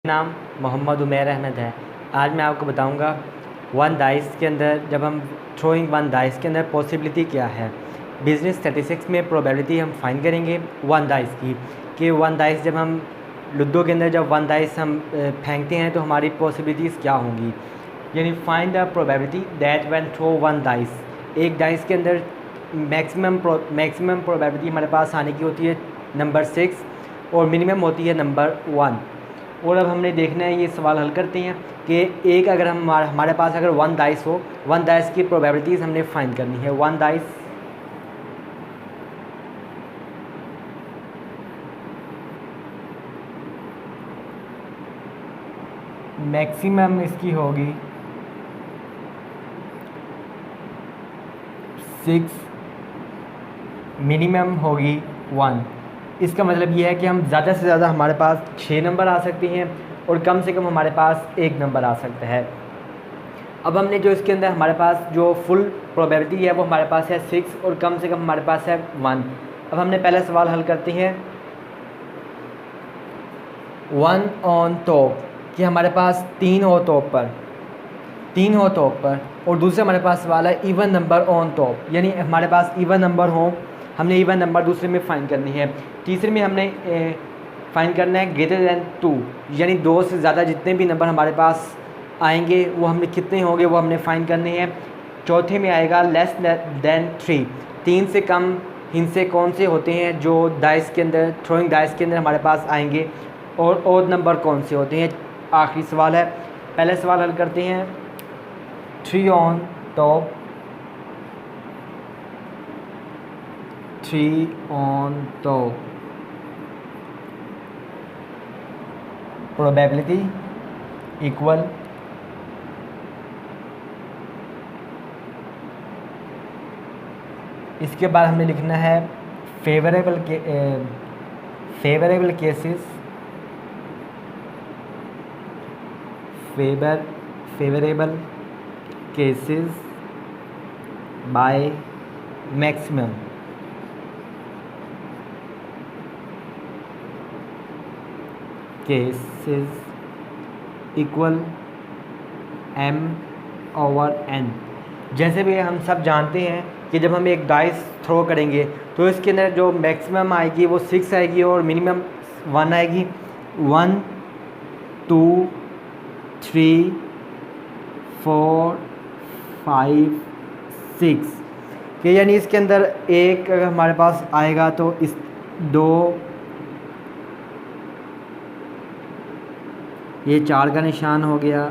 नाम मोहम्मद उमैर अहमद है। आज मैं आपको बताऊंगा वन डाइस के अंदर जब हम थ्रोइंग वन डाइस के अंदर पॉसिबिलिटी क्या है। बिजनेस स्टैटिस्टिक्स में प्रोबेबिलिटी हम फाइंड करेंगे वन डाइस की कि वन डाइस जब हम लूडो के अंदर जब वन डाइस हम फेंकते हैं तो हमारी पॉसिबिलिटीज़ क्या होंगी। यानी find the probability that when throw one dice, एक डाइस के अंदर मैक्सिमम प्रोबेबिलिटी हमारे पास आने की होती है नंबर 6 और मिनिमम होती है नंबर 1। और अब हमने देखना है, ये सवाल हल करते हैं कि एक अगर हमारे पास अगर वन डाइस हो, वन डाइस की प्रोबेबिलिटीज़ हमने फाइंड करनी है। वन डाइस मैक्सिमम इसकी होगी 6, मिनिमम होगी 1। इसका मतलब ये है कि हम ज़्यादा से ज़्यादा हमारे पास 6 नंबर आ सकते हैं और कम से कम हमारे पास 1 नंबर आ सकता है। अब हमने जो इसके अंदर हमारे पास जो फुल प्रोबेबिलिटी है वो हमारे पास है 6 और कम से कम हमारे पास है 1। अब हमने पहला सवाल हल करते हैं 1 ऑन टॉप, कि हमारे पास 3 हो टॉप पर, और दूसरा हमारे पास सवाल है इवन नंबर ऑन टॉप, यानी हमारे पास इवन नंबर हो, हमने इवन नंबर दूसरे में फाइंड करनी है। तीसरे में हमने फाइंड करना है ग्रेटर दैन 2, यानी 2 से ज़्यादा जितने भी नंबर हमारे पास आएंगे वो हमने कितने होंगे वो हमने फाइंड करने हैं। चौथे में आएगा लेस दैन 3, 3 से कम हिस्से कौन से होते हैं जो डाइस के अंदर थ्रोइंग डाइस के अंदर हमारे पास आएंगे, और ओड नंबर कौन से होते हैं। आखिरी सवाल है, पहले सवाल हल करते हैं 3 on top, 3 on top probability equal इसके बाद हमने लिखना है favourable cases, favourable cases by maximum, cases equal m/n। जैसे भी हम सब जानते हैं कि जब हम एक डाइस थ्रो करेंगे तो इसके अंदर जो मैक्सिमम आएगी वो 6 आएगी और मिनिमम 1 आएगी। 1 2 3 4 5 6 कि यानी इसके अंदर एक अगर हमारे पास आएगा तो इस 2, ये 4 का निशान हो गया,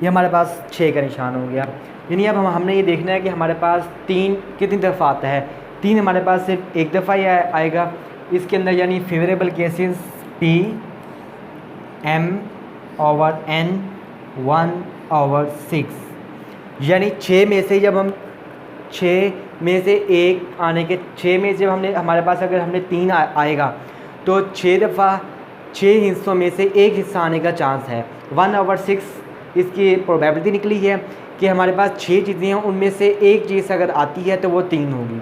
ये हमारे पास 6 का निशान हो गया। यानी अब हमने ये देखना है कि हमारे पास 3 कितनी दफ़ा आता है। 3 हमारे पास सिर्फ एक दफ़ा ही आएगा इसके अंदर, यानी फेवरेबल केसेस P m/n 1/6, यानी 6 में से जब हम 6 में से एक आने के 6 में जब हमने हमारे पास अगर हमने 3 आएगा तो 6 दफ़ा 6 हिस्सों में से एक हिस्सा आने का चांस है। 1/6 इसकी प्रोबेबिलिटी निकली है कि हमारे पास 6 चीज़ें हैं, उनमें से एक चीज़ अगर आती है तो वो 3 होगी,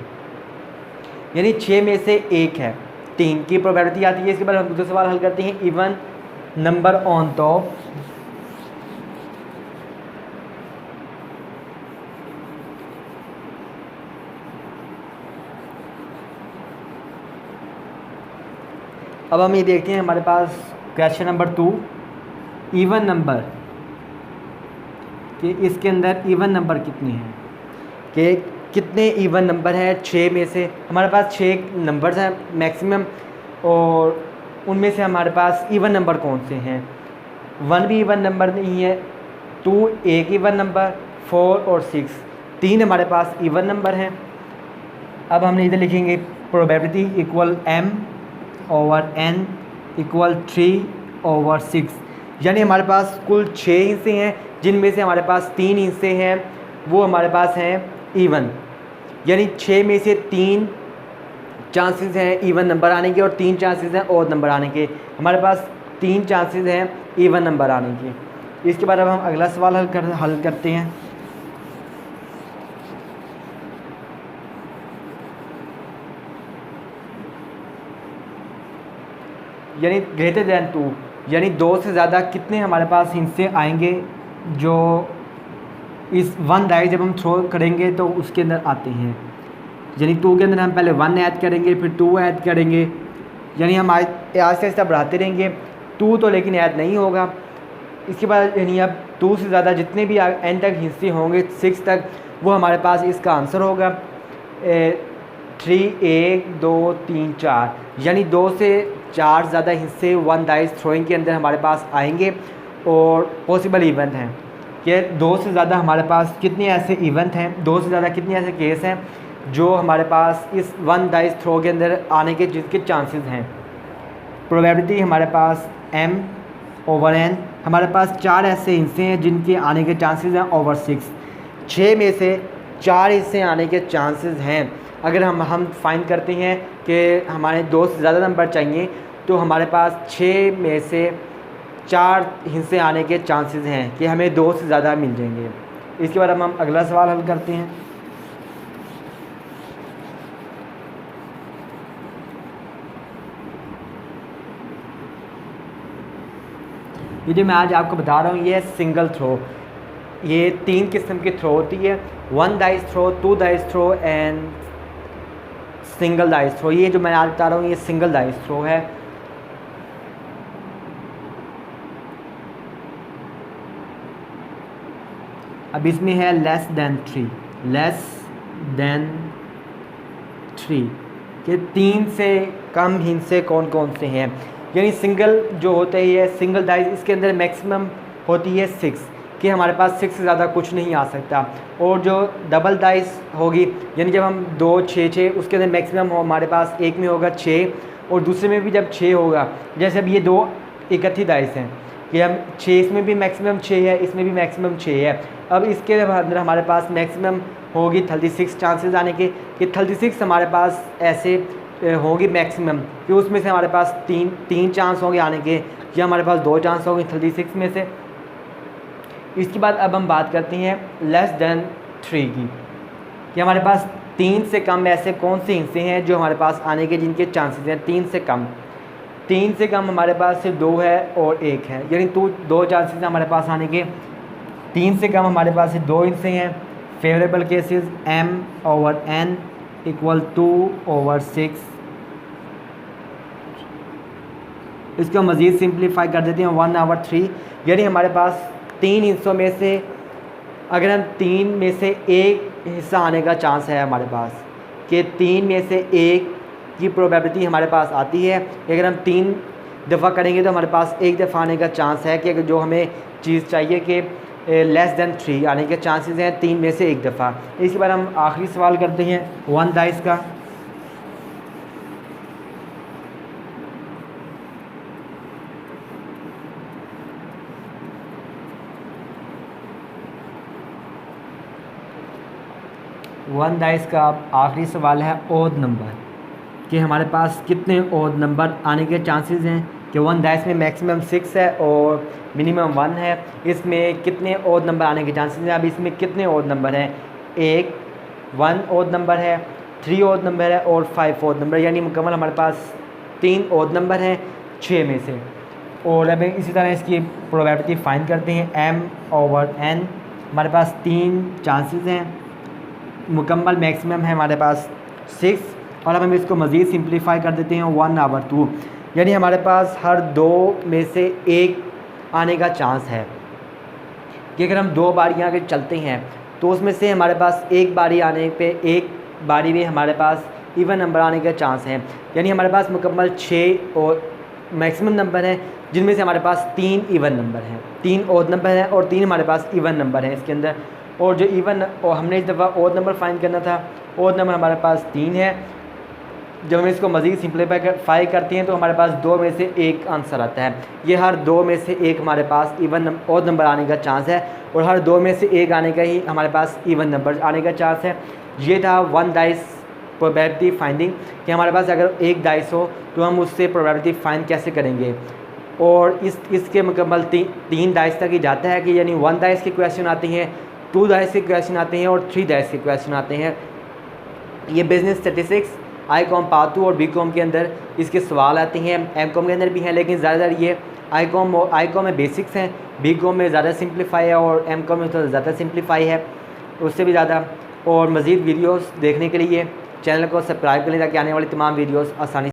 यानी 6 में से एक है, 3 की प्रोबेबिलिटी आती है। इसके बाद हम दूसरा सवाल हल करते हैं इवन नंबर ऑन टॉप, अब हम ये देखते हैं हमारे पास क्वेश्चन नंबर 2 इवन नंबर, कि इसके अंदर इवन नंबर कितने हैं, कि कितने इवन नंबर है। 6 में से हमारे पास 6 नंबर्स हैं मैक्सिमम, और उनमें से हमारे पास इवन नंबर कौन से हैं। 1 भी इवन नंबर नहीं है, 2 एक इवन नंबर, 4 और 6 3 हमारे पास इवन नंबर हैं। अब हमने इधर लिखेंगे प्रोबेबिलिटी इक्वल m/n इक्वल 3/6, यानी हमारे पास कुल 6 हिस्से हैं जिनमें से हमारे पास 3 हिस्से हैं वो हमारे पास हैं इवन, यानी 6 में से 3 चांसेस हैं इवन नंबर आने के और 3 चांसेस हैं ऑड नंबर आने के। हमारे पास 3 चांसेस हैं इवन नंबर आने के। इसके बाद अब हम अगला सवाल हल करते हैं। यानी ग्रेटर दैन 2, यानी 2 से ज़्यादा कितने हमारे पास हिस्से आएंगे जो इस 1 डाइस जब हम थ्रो करेंगे तो उसके अंदर आते हैं। यानी 2 के अंदर हम पहले 1 ऐड करेंगे, फिर 2 ऐड करेंगे, यानी हम आहिस्ता आहिस्ता बढ़ाते रहेंगे। 2 तो लेकिन ऐड नहीं होगा। इसके बाद यानी अब 2 से ज़्यादा जितने भी एंड तक हिस्से होंगे 6 तक, वो हमारे पास इसका आंसर होगा 3, 1, 2, 3, 4, यानी 2 से 4 ज़्यादा हिस्से 1 डाइस थ्रोइंग के अंदर हमारे पास आएंगे। और पॉसिबल इवेंट हैं कि 2 से ज़्यादा हमारे पास कितने ऐसे इवेंट हैं, 2 से ज़्यादा कितने ऐसे केस हैं जो हमारे पास इस 1 डाइस थ्रो के अंदर आने के जिसके चांसेस हैं। प्रोबेबिलिटी हमारे पास m/n, हमारे पास 4 ऐसे हिस्से हैं जिनके आने के चांसेस हैं ओवर 6। 6 में से 4 हिस्से आने के चांसेस हैं। अगर हम फाइंड करते हैं कि हमारे 2 से ज़्यादा नंबर चाहिए तो हमारे पास 6 में से 4 हिस्से आने के चांसेस हैं कि हमें 2 से ज़्यादा मिल जाएंगे। इसके बाद हम अगला सवाल हल करते हैं। ये जो मैं आज आपको बता रहा हूँ ये सिंगल थ्रो। ये 3 किस्म की थ्रो होती है, 1 dice throw, 2 dice throw and single dice throw. ये जो मैं आज बता रहा हूँ ये सिंगल डाइस थ्रो है। अब इसमें है लेस देन 3, लेस देन 3 कि 3 से कम हिस्से कौन कौन से हैं। यानी सिंगल जो होता है ये सिंगल डाइस, इसके अंदर मैक्सिमम होती है 6 कि हमारे पास 6 से ज़्यादा कुछ नहीं आ सकता। और जो डबल डाइस होगी यानी जब हम 2, 6, 6 उसके अंदर मैक्सिमम हो हमारे पास एक में होगा 6 और दूसरे में भी जब 6 होगा। जैसे अब ये 2 इकट्ठी डाइस हैं कि हम 6, इसमें भी मैक्सिमम 6 है, इसमें भी मैक्सिमम 6 है। अब इसके अंदर हमारे पास मैक्सिमम होगी 36 चांसेस आने के कि 36 हमारे पास ऐसे होंगी मैक्सिमम कि उसमें से हमारे पास तीन चांस होंगे आने के या हमारे पास 2 चांस होंगे 36 में से। इसके बाद अब हम बात करते हैं लेस देन 3 की कि हमारे पास 3 से कम ऐसे कौन से हिस्से हैं जो हमारे पास आने के जिनके चांसेस हैं 3 से कम। 3 से कम हमारे पास सिर्फ 2 है और 1 है, यानी 2 चांसेस हैं हमारे पास आने के। 3 से कम हमारे पास सिर्फ 2 हिस्से हैं। Favourable cases m/n = 2/6। इसको मज़ीद सिंप्लीफाई कर देते हैं 1/3, यानी हमारे पास 3 हिस्सों में से अगर हम 3 में से 1 हिस्सा आने का चांस है हमारे पास कि 3 में से 1 की प्रोबेबिलिटी हमारे पास आती है। अगर हम 3 दफ़ा करेंगे तो हमारे पास 1 दफ़ा आने का चांस है कि अगर जो हमें चीज़ चाहिए कि लेस देन 3 आने के चांसेस हैं 3 में से 1 दफ़ा। इसके बाद हम आखिरी सवाल करते हैं 1 डाइस का। वन डाइस का आखिरी सवाल है ओड नंबर कि हमारे पास कितने ओड नंबर आने के चांसेस हैं कि 1 डाइस में मैक्सिमम 6 है और मिनिमम 1 है। इसमें कितने ओड नंबर आने के चांसेस हैं। अब इसमें कितने ओड नंबर हैं, 1 ओड नंबर है, 3 ओड नंबर है और 5 ओड नंबर, यानी मुकम्मल हमारे पास 3 ओड नंबर हैं 6 में से। और अब इसी तरह इसकी प्रोबेबिलिटी फाइंड करते हैं m/n। हमारे पास 3 चांसेस हैं, मुकम्मल मैक्सिमम है हमारे पास 6। और अब हम इसको मज़ीद सिंप्लीफाई कर देते हैं 1/2, यानी हमारे पास हर 2 में से 1 आने का चांस है कि अगर हम 2 बारियाँ अगर चलते हैं तो उसमें से हमारे पास एक बारी आने पे एक बारी में हमारे पास इवन नंबर आने का चांस है। यानी हमारे पास मुकम्मल 6 और मैक्सिमम नंबर हैं जिनमें से हमारे पास 3 इवन नंबर हैं, 3 ओड नंबर हैं और 3 हमारे पास इवन नंबर हैं इसके अंदर। और जो इवन और हमने इस दफ़ा ओड नंबर फाइंड करना था, ओड नंबर हमारे पास 3 है। जब हम इसको मज़ीद सिंप्लीफाई करते हैं तो हमारे पास 2 में से 1 आंसर आता है। ये हर 2 में से 1 हमारे पास इवन ओड नंबर आने का चांस है और हर 2 में से 1 आने का ही हमारे पास इवन नंबर आने का चांस है। ये था 1 डाइस प्रोबेबिलिटी फाइंडिंग कि हमारे पास अगर 1 डाइस हो तो हम उससे प्रोबेबिलिटी फाइंड कैसे करेंगे। और इसके मुकम्मल 3 डाइस तक ही जाता है कि यानी 1 डाइस के क्वेश्चन आते हैं, 2 डाइस के क्वेश्चन आते हैं और 3 डाइस के क्वेश्चन आते हैं। ये business statistics I com part 2 और बी कॉम के अंदर इसके सवाल आते हैं, एम कॉम के अंदर भी हैं, लेकिन ज़्यादातर ये आई कॉम में बेसिक्स हैं, बी कॉम में ज़्यादा सिंप्लीफाई है और एम कॉम में थोड़ा ज़्यादा सिंप्लीफाई है उससे भी ज़्यादा। और मज़ीद वीडियोस देखने के लिए चैनल को सब्सक्राइब करें ताकि आने वाली तमाम वीडियोस आसानी